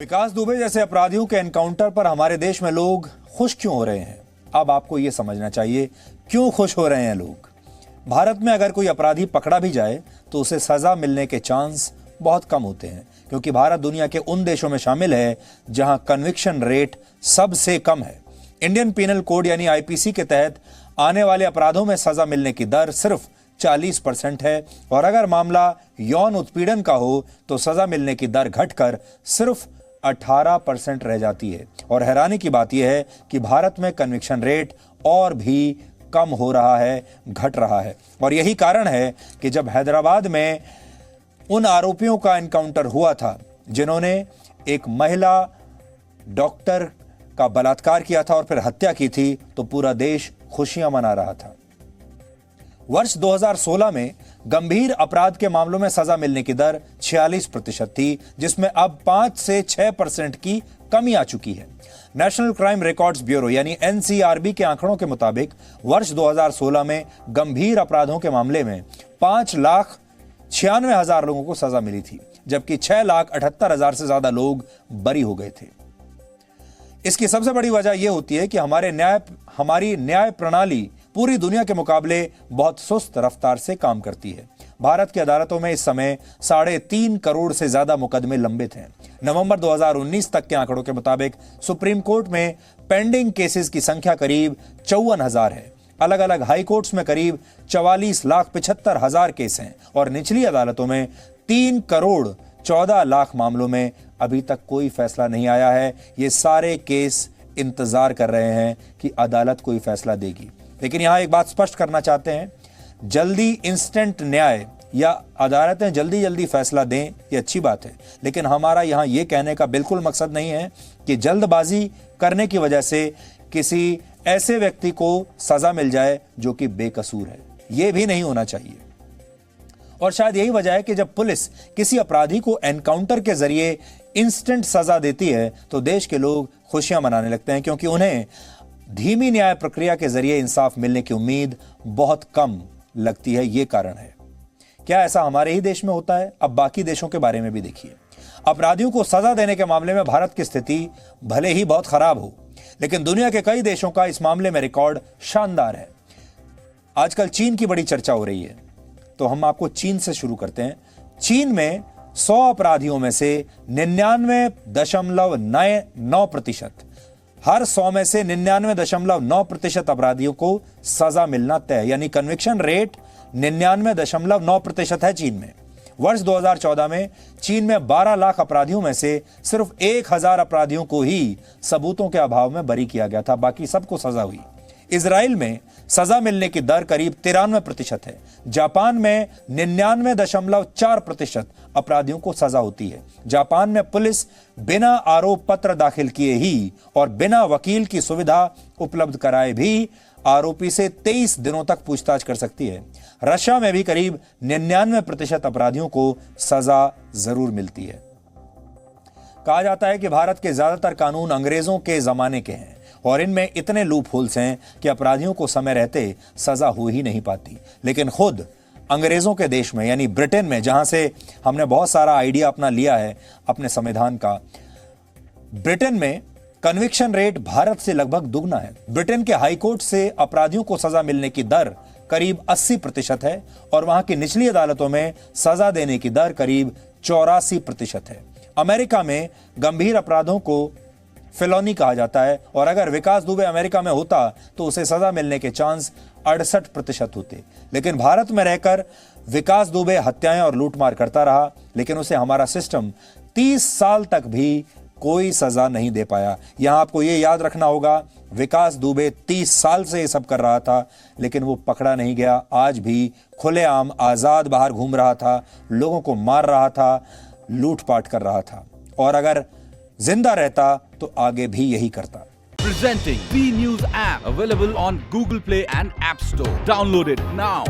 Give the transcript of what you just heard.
विकास दुबे जैसे अपराधियों के एनकाउंटर पर हमारे देश में लोग खुश क्यों हो रहे हैं? अब आपको यह समझना चाहिए क्यों खुश हो रहे हैं लोग। भारत में अगर कोई अपराधी पकड़ा भी जाए तो उसे सजा मिलने के चांस बहुत कम होते हैं, क्योंकि भारत दुनिया के उन देशों में शामिल है जहां कन्विक्शन रेट सबसे कम है। इंडियन पीनल कोड यानी आईपीसी के तहत आने वाले अपराधों में सजा मिलने की दर सिर्फ 40% है, और अगर मामला यौन उत्पीड़न का हो तो सजा मिलने की दर घटकर सिर्फ 18% रह जाती है। और हैरानी की बात यह है कि भारत में कन्विक्शन रेट और भी कम हो रहा है, घट रहा है। और यही कारण है कि जब हैदराबाद में उन आरोपियों का एनकाउंटर हुआ था जिन्होंने एक महिला डॉक्टर का बलात्कार किया था और फिर हत्या की थी, तो पूरा देश खुशियां मना रहा था। वर्ष 2016 में गंभीर अपराध के मामलों में सजा मिलने की दर 46% थी, जिसमें अब 5 से 6% की कमी आ चुकी है। नेशनल क्राइम रिकॉर्ड्स ब्यूरो यानी एनसीआरबी के आंकड़ों के मुताबिक वर्ष 2016 में गंभीर अपराधों के मामले में 5,96,000 लोगों को सजा मिली थी, जबकि 6,78,000 से ज्यादा लोग बरी हो गए थे। इसकी सबसे बड़ी वजह यह होती है कि हमारी न्याय प्रणाली पूरी दुनिया के मुकाबले बहुत सुस्त रफ्तार से काम करती है। भारत की अदालतों में इस समय 3.5 करोड़ से ज्यादा मुकदमे लंबित हैं। नवंबर 2019 तक के आंकड़ों के मुताबिक सुप्रीम कोर्ट में पेंडिंग केसेस की संख्या करीब 54,000 है। अलग अलग हाई कोर्ट्स में करीब 44,75,000 केस हैं, और निचली अदालतों में 3 करोड़ 14 लाख मामलों में अभी तक कोई फैसला नहीं आया है। ये सारे केस इंतजार कर रहे हैं कि अदालत कोई फैसला देगी। लेकिन यहां एक बात स्पष्ट करना चाहते हैं, जल्दी इंस्टेंट न्याय या अदालतें जल्दी जल्दी फैसला दें, ये अच्छी बात है, लेकिन हमारा यहां यह कहने का बिल्कुल मकसद नहीं है कि जल्दबाजी करने की वजह से किसी ऐसे व्यक्ति को सजा मिल जाए जो कि बेकसूर है। यह भी नहीं होना चाहिए। और शायद यही वजह है कि जब पुलिस किसी अपराधी को एनकाउंटर के जरिए इंस्टेंट सजा देती है तो देश के लोग खुशियां मनाने लगते हैं, क्योंकि उन्हें धीमी न्याय प्रक्रिया के जरिए इंसाफ मिलने की उम्मीद बहुत कम लगती है। यह कारण है। क्या ऐसा हमारे ही देश में होता है? अब बाकी देशों के बारे में भी देखिए। अपराधियों को सजा देने के मामले में भारत की स्थिति भले ही बहुत खराब हो, लेकिन दुनिया के कई देशों का इस मामले में रिकॉर्ड शानदार है। आजकल चीन की बड़ी चर्चा हो रही है, तो हम आपको चीन से शुरू करते हैं। चीन में 100 अपराधियों में से 99.9% हर 100 में से 99.9% अपराधियों को सजा मिलना तय, यानी कन्विक्शन रेट 99.9% है चीन में। वर्ष 2014 में चीन में 12 लाख अपराधियों में से सिर्फ 1,000 अपराधियों को ही सबूतों के अभाव में बरी किया गया था, बाकी सबको सजा हुई। इजराइल में सजा मिलने की दर करीब 93% है। जापान में 99.4% अपराधियों को सजा होती है। जापान में पुलिस बिना आरोप पत्र दाखिल किए ही और बिना वकील की सुविधा उपलब्ध कराए भी आरोपी से 23 दिनों तक पूछताछ कर सकती है। रशिया में भी करीब 99% अपराधियों को सजा जरूर मिलती है। कहा जाता है कि भारत के ज्यादातर कानून अंग्रेजों के जमाने के हैं और इनमें इतने लूप होल्स हैं कि अपराधियों को समय रहते सजा हो ही नहीं पाती। लेकिन खुद अंग्रेजों के देश में यानी ब्रिटेन में, जहां से हमने बहुत सारा आइडिया अपना लिया है अपने संविधान का, ब्रिटेन में कन्विक्शन रेट भारत से लगभग दुगना है। ब्रिटेन के हाई कोर्ट से अपराधियों को सजा मिलने की दर करीब 80% है, और वहां की निचली अदालतों में सजा देने की दर करीब 84% है। अमेरिका में गंभीर अपराधों को फेलोनी कहा जाता है, और अगर विकास दुबे अमेरिका में होता तो उसे सजा मिलने के चांस 68% होते। लेकिन भारत में रहकर विकास दुबे हत्याएं और लूटमार करता रहा, लेकिन उसे हमारा सिस्टम 30 साल तक भी कोई सजा नहीं दे पाया। यहां आपको यह याद रखना होगा, विकास दुबे 30 साल से यह सब कर रहा था, लेकिन वो पकड़ा नहीं गया। आज भी खुलेआम आजाद बाहर घूम रहा था, लोगों को मार रहा था, लूटपाट कर रहा था, और अगर जिंदा रहता तो आगे भी यही करता। Presenting B News app available on Google Play and App Store. Download it now.